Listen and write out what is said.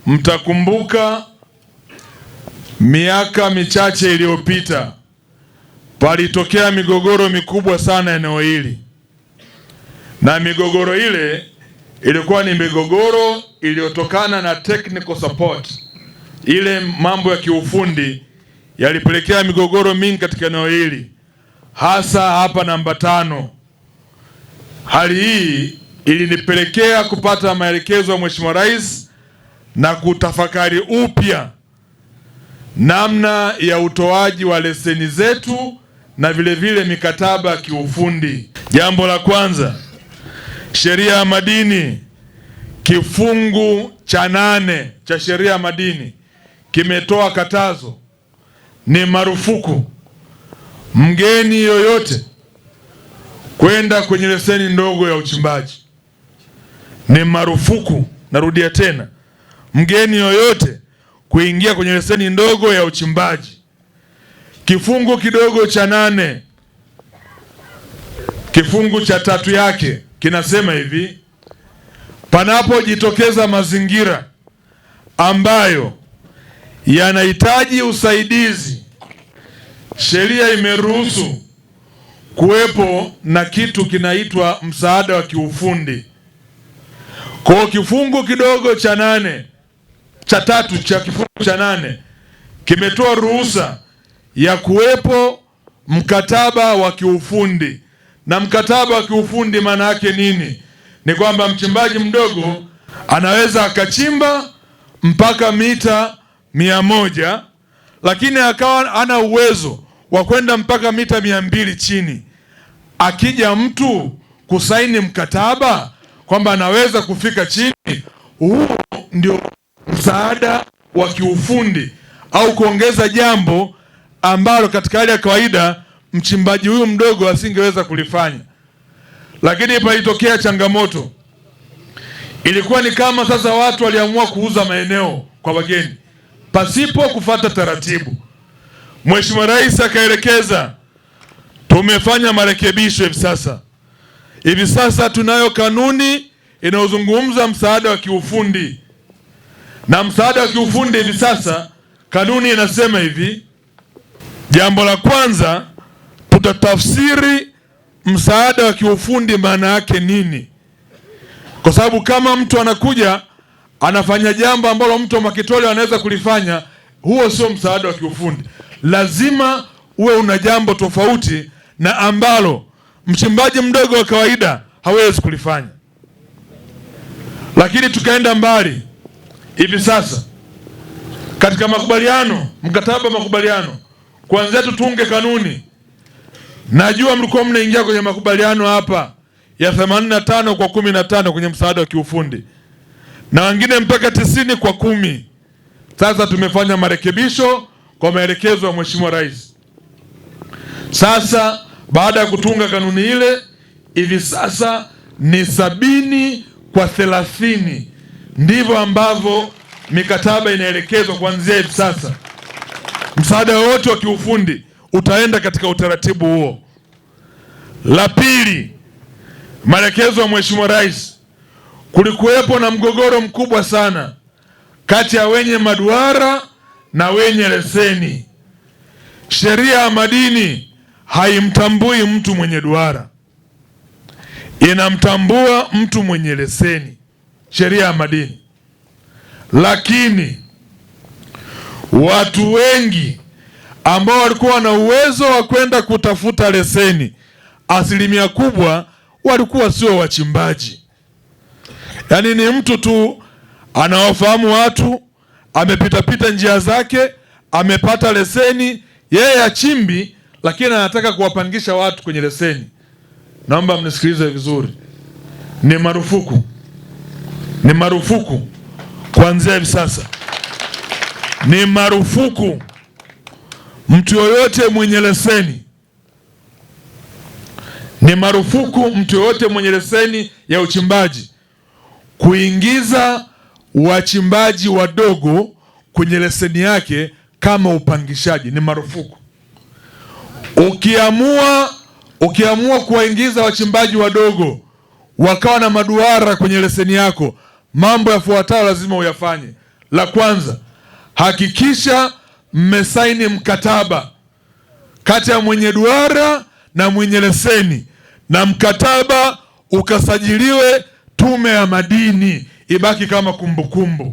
Mtakumbuka miaka michache iliyopita palitokea migogoro mikubwa sana eneo hili, na migogoro ile ilikuwa ni migogoro iliyotokana na technical support. Ile mambo ya kiufundi yalipelekea migogoro mingi katika eneo hili, hasa hapa namba 5. Hali hii ilinipelekea kupata maelekezo ya Mheshimiwa Rais na kutafakari upya namna ya utoaji wa leseni zetu na vile mikataba ya kiufundi. Jambo la kwanza, sheria ya madini kifungu cha 8 cha sheria ya madini kimetoa katazo, ni marufuku mgeni yoyote kwenda kwenye leseni ndogo ya uchimbaji. Ni marufuku, narudia tena, mgeni yoyote kuingia kwenye leseni ndogo ya uchimbaji. Kifungu kidogo cha 8 kifungu cha 3 yake kinasema hivi: panapojitokeza mazingira ambayo yanahitaji usaidizi, sheria imeruhusu kuwepo na kitu kinaitwa msaada wa kiufundi. Kwa kifungu kidogo cha 8 cha 3 cha kifungu cha 8 kimetoa ruhusa ya kuwepo mkataba wa kiufundi. Na mkataba wa kiufundi maana yake nini? Ni kwamba mchimbaji mdogo anaweza akachimba mpaka mita 100, lakini akawa ana uwezo wa kwenda mpaka mita 200 chini. Akija mtu kusaini mkataba kwamba anaweza kufika chini, huo ndio msaada wa kiufundi, au kuongeza jambo ambalo katika hali ya kawaida mchimbaji huyu mdogo asingeweza kulifanya. Lakini palitokea changamoto, ilikuwa ni kama sasa watu waliamua kuuza maeneo kwa wageni pasipo kufuata taratibu. Mheshimiwa Rais akaelekeza, tumefanya marekebisho hivi sasa tunayo kanuni inayozungumza msaada wa kiufundi. Na msaada wa kiufundi hivi sasa kanuni inasema hivi: jambo la kwanza, tutatafsiri msaada wa kiufundi maana yake nini, kwa sababu kama mtu anakuja anafanya jambo ambalo mtu wa Makitole anaweza kulifanya, huo sio msaada wa kiufundi. Lazima uwe una jambo tofauti na ambalo mchimbaji mdogo wa kawaida hawezi kulifanya. Lakini tukaenda mbali. Hivi sasa katika makubaliano, mkataba wa makubaliano, kwanza tutunge kanuni. Najua mlikuwa mnaingia kwenye makubaliano hapa ya 85 kwa 15 kwenye msaada wa kiufundi, na wengine mpaka 90 kwa 10. Sasa tumefanya marekebisho kwa maelekezo ya Mheshimiwa Rais. Sasa baada ya kutunga kanuni ile, hivi sasa ni 70 kwa 30. Ndivyo ambavyo mikataba inaelekezwa kuanzia hivi sasa. Msaada wote wa kiufundi utaenda katika utaratibu huo. La pili, maelekezo ya Mheshimiwa Rais. Kulikuwepo na mgogoro mkubwa sana kati ya wenye maduara na wenye leseni. Sheria ya madini haimtambui mtu mwenye duara, inamtambua mtu mwenye leseni, sheria ya madini. Lakini watu wengi ambao walikuwa na uwezo wa kwenda kutafuta leseni, asilimia kubwa walikuwa sio wachimbaji. Yaani ni mtu tu anawafahamu watu, amepita njia zake, amepata leseni, yeye achimbi, lakini anataka kuwapangisha watu kwenye leseni. Naomba mnisikilize vizuri. Ni marufuku. Ni marufuku kuanzia hivi sasa. Ni marufuku mtu yoyote mwenye leseni. Ni marufuku mtu yoyote mwenye leseni ya uchimbaji kuingiza wachimbaji wadogo kwenye leseni yake kama upangishaji. Ni marufuku. Ukiamua kuwaingiza wachimbaji wadogo wakawa na maduara kwenye leseni yako, mambo yafuatayo lazima uyafanye. La kwanza, hakikisha mmesaini mkataba kati ya mwenye duara na mwenye leseni, na mkataba ukasajiliwe Tume ya Madini, ibaki kama kumbukumbu.